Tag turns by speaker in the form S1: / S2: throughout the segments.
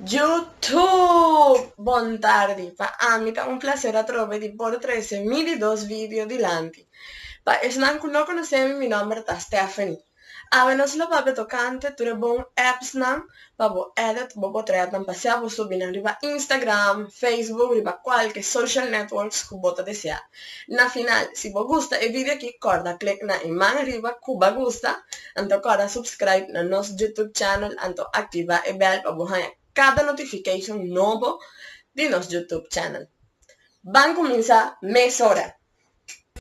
S1: YouTube! Buon tardi, pa amita un piacere a trove di portare mili dos video di lanti. Pa esnan kuno conoscemi mi nome ta Stephanie. Avenos lo pape tocante ture bon apps nam, babo edit bobo treatan passiamo subina riba Instagram, Facebook, riba qualche social networks kubota desea. Na final, si bo gusta e video ki corda click na iman riba kuba gusta, anto corda subscribe na nos YouTube channel, anto activa e bell pa buhanya cada notification novo de nosso YouTube channel. Van a comenzar mes hora.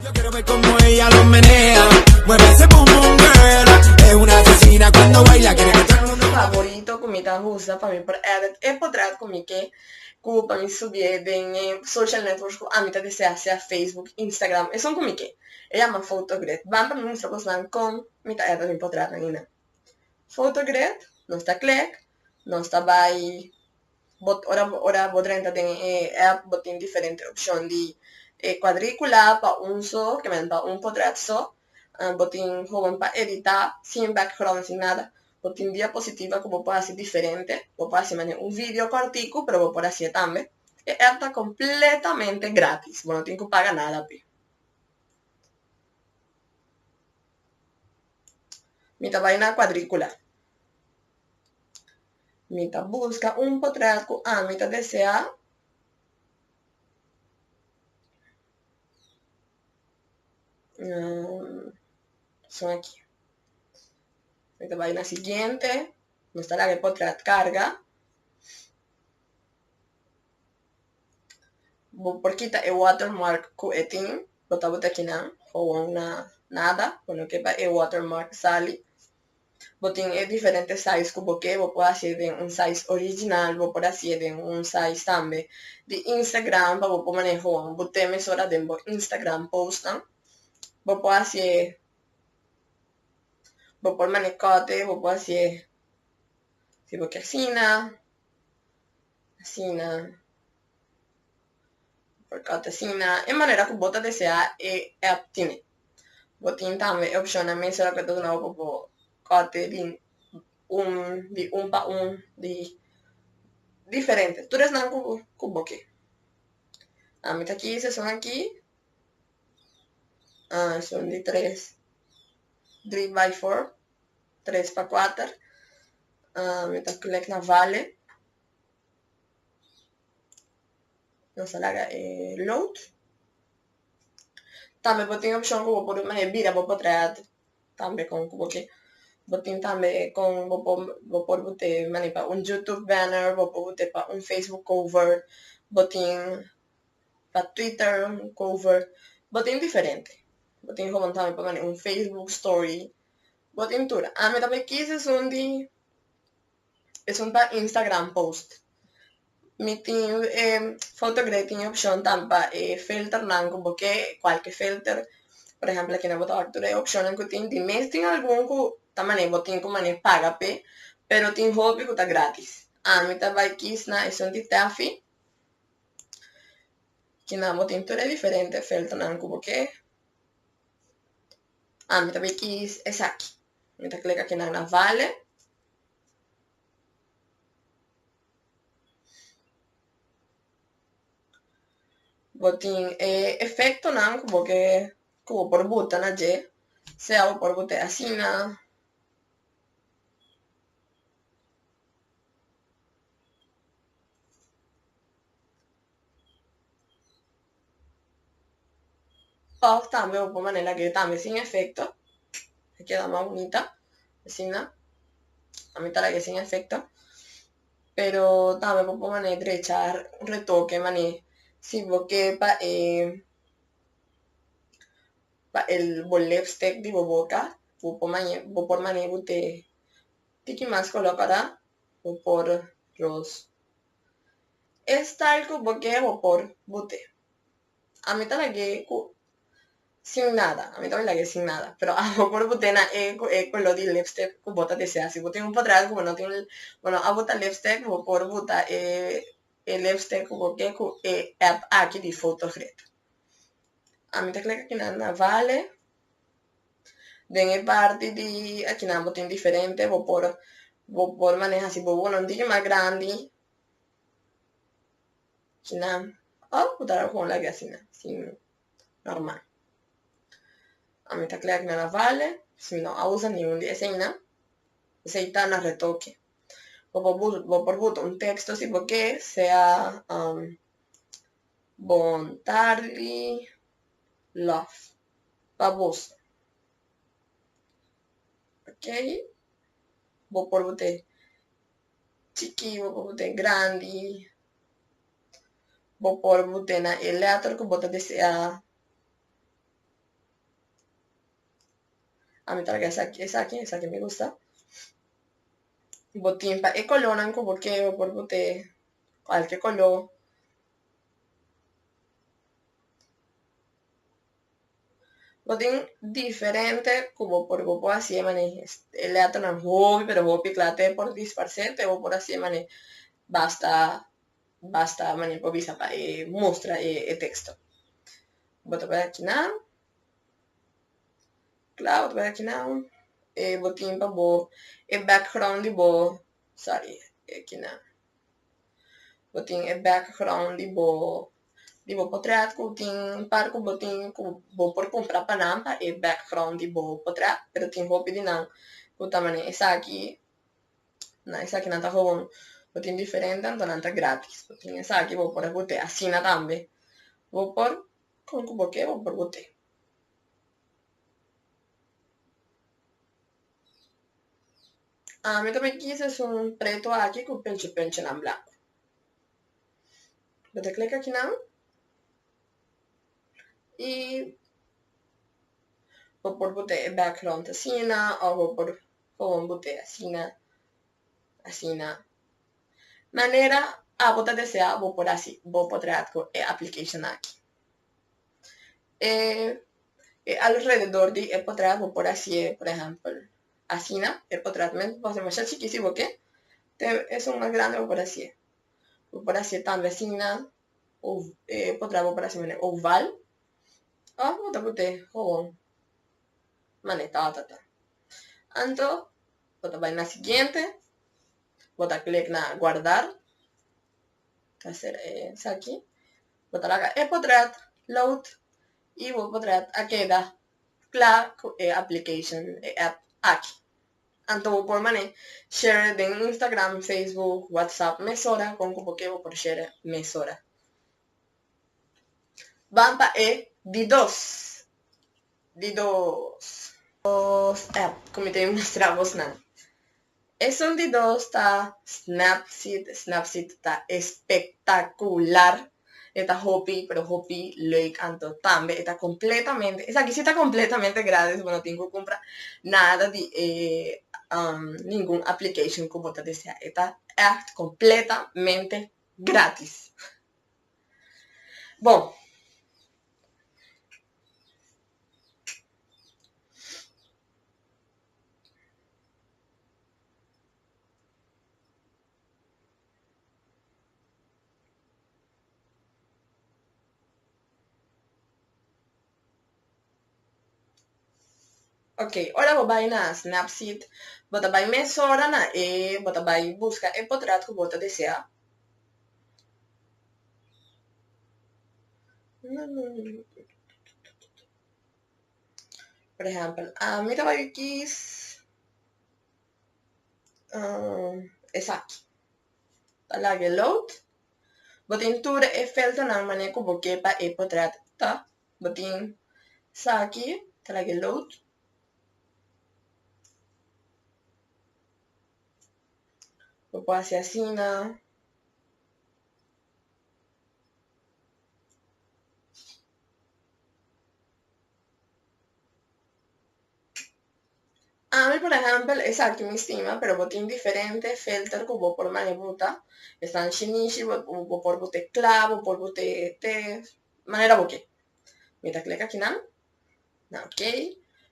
S2: Yo quiero ver cómo ella lo menea, mueve ese boom boom girl, es una asesina cuando baila, quiere que todo el mundo
S1: favorito comida rusa para mí por edit e potrà comi che para mí subir en social networks a mitad de sea Facebook, Instagram e son comi che e llama photogrid van para nuestra poslan con mitad edit en potrà nina photogrid no está click no está by ora podrenta ten app botin diferente opción di quadrícula pa un so que me pa un potrazzo botin joven pa editar sin background sin nada botin diapositiva como puede ser diferente o puede ser un video cortico pero por así también e está completamente gratis bueno no tengo que pagar nada pi mita vaina quadrícula mita busca un potrazzo mita desea son aquí. Esta vaina siguiente, no está la que potrà carga. Por quita e watermark ku etin, bota aqui na, ou na nada, quando que pa e watermark sali. Botin é diferente size ku porque vou pode fazer de um size original, vou pode fazer de um size também de Instagram, para vou pode manejar, botar mesura de Instagram postam. Vou pode fazer vou pôr manicote, vou pôr assim, tipo que assina, porcote assina, in maniera che bota desea e obtiene. Botin também opzione mensura che tu não popo cote di un pa un di diferente. Tu eres nan cubo que. Mita aqui, se son aqui. Son de 3. 3x4. 3x4. Mita click na vale. Nossa laga load. Também botin opção que vou pôr uma vira, vou pôr também com cubo que botin também com vou pôr botar mani para um YouTube banner, vou pôr botar para um Facebook cover, botin para Twitter cover, botin diferente. Botin como também para mani um Facebook story, botin tudo. Me também quis é um para Instagram post. Mi tem fotografia tem opção também para filter não como que qualquer filter. Por exemplo, aqui na botar é opção que tem de mês tem algum que também botin como nem paga pe, pero tem hobby que tá grátis. Me tá vai quis na é de taffy. Que na botin tudo é diferente filter não como que. Me tá vai quis é aqui. Me tá clica aqui na vale. Botin efecto não como que como por buta na G, se hago por buta assim na o também vou pôr maneira que também sem efecto, queda más bonita, así na, a mí está que sin efecto, pero también vou pôr maneira de echar un retoque maneira, si vou que para el lipstick de boca, vou por maneira bote tiki más colocará, vou por los style porque vou por bote. A mí está que sin nada, a mí también la que sin nada, pero hago por botena con lo de lipstick con bota desea, si bote un potral como no tiene, bueno, a bota lipstick o por bota el lipstick como que aquí di fotogrid. A mí te clica aquí na vale, den parte di aquí na botin diferente, vou por manejar si vou un día más grande, kina. O botar gewoon lagi asina. Sin normal. Amita klik na vale. Si no usa ni un diseño. Aceita na retoque. Vou por un texto si porque sea bon tardi love. Baboso. Ok? Vou por bote chiqui, vou por bote grande. Vou por bote na letra que bota desea. A mí tal que esa que me gusta. Botín pa color porque vou por bote qualquer color. Botín diferente como por vou así mane. Letra na hobby, pero hobby clate por disfarcete vou por así mane. Basta mane por visa pa mostra texto. Boto para aqui não. Claro, para aqui não. Botín pa bo background di bo. Sorry, aqui não. Botín background di bo potret ko ting par ko botín ko bo por comprar panampa background di bo potret, pero ting hopi di nang ko tamane esa aqui nanta hobon botín diferente anto nanta gratis. Botín esa aqui bo por bote asina tambe. Bo por con ko boke bo por bote. Mi também quis un preto aqui com penche na blanco. Bote clica aqui não. E vou por bote background asina ou vou por bote asina. Maneira a bota desea vou por assim, vou por com application aqui. Alrededor de potrat vou por assim, por exemplo, asina, potratmente pode ser mais chiquíssimo que é mais grande vou por assim. Vou por assim também asina ou potrat vou por assim oval. Vou bote com maneta tá. Anto, vai na seguinte, bota clic na guardar, hacer essa aqui, botar acá potrat, load, e vou potrat a queda, claro, application, app aqui. Anto vou por mané, share em Instagram, Facebook, WhatsApp, mesora, com que vou por share mesora. Vampa de dos app, como tem mostramos na. Eso de dos está Snapseed está espectacular. Está Hopi, pero Hopi leuk anto tambe. Está completamente, esa aquí sí está completamente gratis. Bueno, tengo que comprar nada de ningún application como te decía. Está completamente gratis. Bom. Ok, ora vou vai na Snapseed, bota vai mesora na bota vai busca potrat que bota desea. Por exemplo, a mim vai quis essa aqui. Tá lá load. Botin tur fälta na mané ko boke pa potrat tá. Botin sa aqui, tá lá load. Vou pôr assim na. A mí, por ejemplo, esa aquí me estima, pero botín diferente, filter que vou por manebuta. Están shinishi, vou por bote clavo, por bote te, manera boque. Mita clic aquí na. Ok.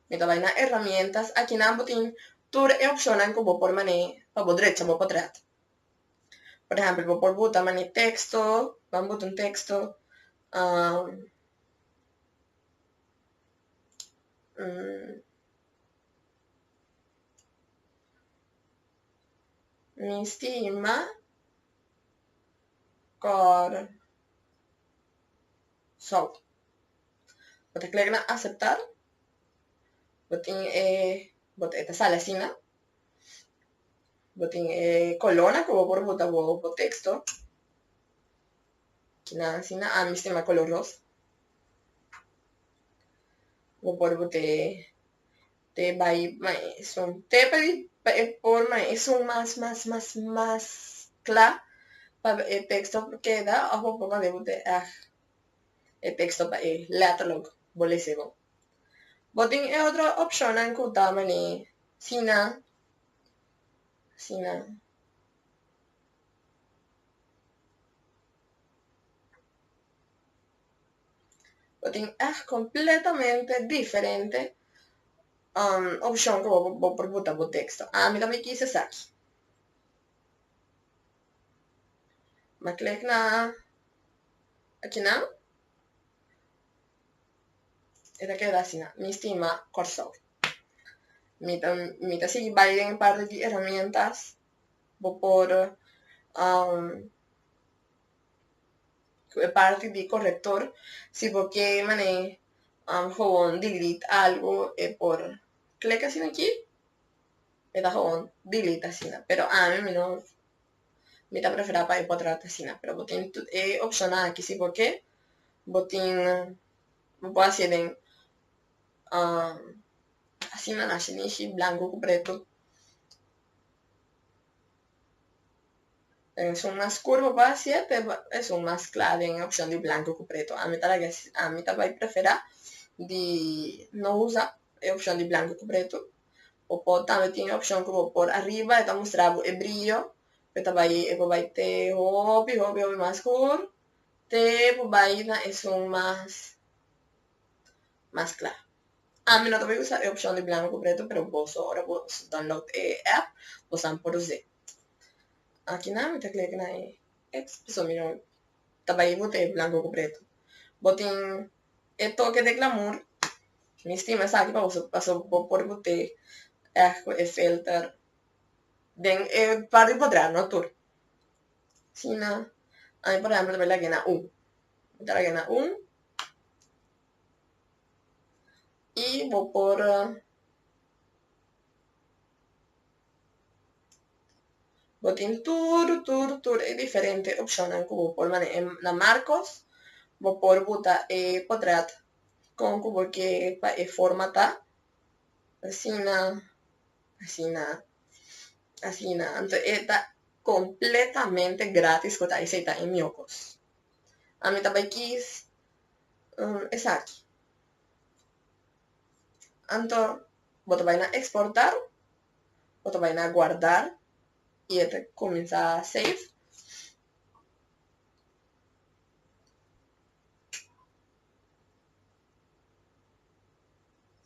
S1: Mita vai na herramientas. Aquí na botín, tur e opcionan que vou por mané, pa vou derecha, vou por trás. Por ejemplo, vou por bota mané texto, vamos botar un texto. Mi estima cor So, bote klik na aceptar. Boting esta sala sina. Boting colona como por bota bo texto. Kina sina mi sistema color rosa. Bo por bote te vai son te pedi por son más claro para el texto queda ojo por de bote el texto para lateral bolesebo. Boting otra opción en kuta mani sina boting completamente diferente opción que vou por botar o texto. Mi também quis essa aqui. Mas clique na aqui não. Esta queda assim, mi estima cursor. Mi sigue vai em parte de herramientas. Vou por parte de corrector. Se porque mané gewoon delete algo por clic assim aqui. Esta gewoon delete assim, pero mí no me está preferida para ir para atrás assim, pero botin opcional aqui se porque botin puedo hacer en así na shinishi blanco com preto. Son más curvo para hacer, son más claro en opción de blanco con preto. A mí también prefiero de no usar opción de blanco con preto. O también tiene opción como por arriba, está mostrando el brillo. Pero también va a ter hobby más oscuro. Te va es un más claro. A mí no te voy a usar opción de blanco con preto, pero vos ahora vos download app, vos han por usar. Aqui na me clique na pessoa melhor também botei blanco com preto. Botei toque de glamour. Me estima essa aqui para você passou por botei filter. Den para de podrar no tour. Sina aí por exemplo vai lá na 1. Vou lá na 1. E vou por botin tudo é diferente opção como por na marcos vou por botar portrait com como que formatar assim então está completamente grátis que está aceita em miocos. A mim também quis essa aqui. Então vou vai na exportar, vou vai na guardar y este comienza a save.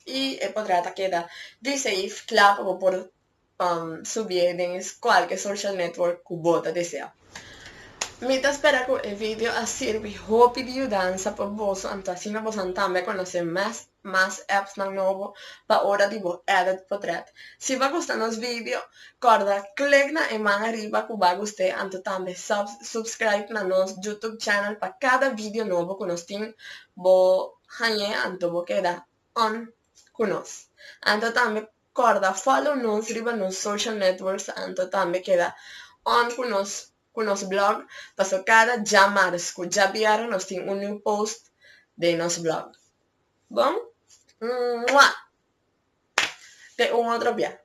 S1: Y el portrait queda de save, claro, por subir en cualquier social network que vos desea. Mientras espera que el video a servir hopi de ayudanza por vos, así no vos también conocer más apps más nuevos para hora de vos edit portrait. Si va gustando los videos, corda, clic na en mano arriba que va a gustar, anto también subscribe na nos YouTube channel para cada video nuevo que nos tiene, bo hanye anto bo queda on con nos. Anto también corda, follow nos arriba nos social networks, anto también queda on con nos blog, para cada llamar, ya vieron, nos tiene un new post de nos blog. Bom? De un otro día.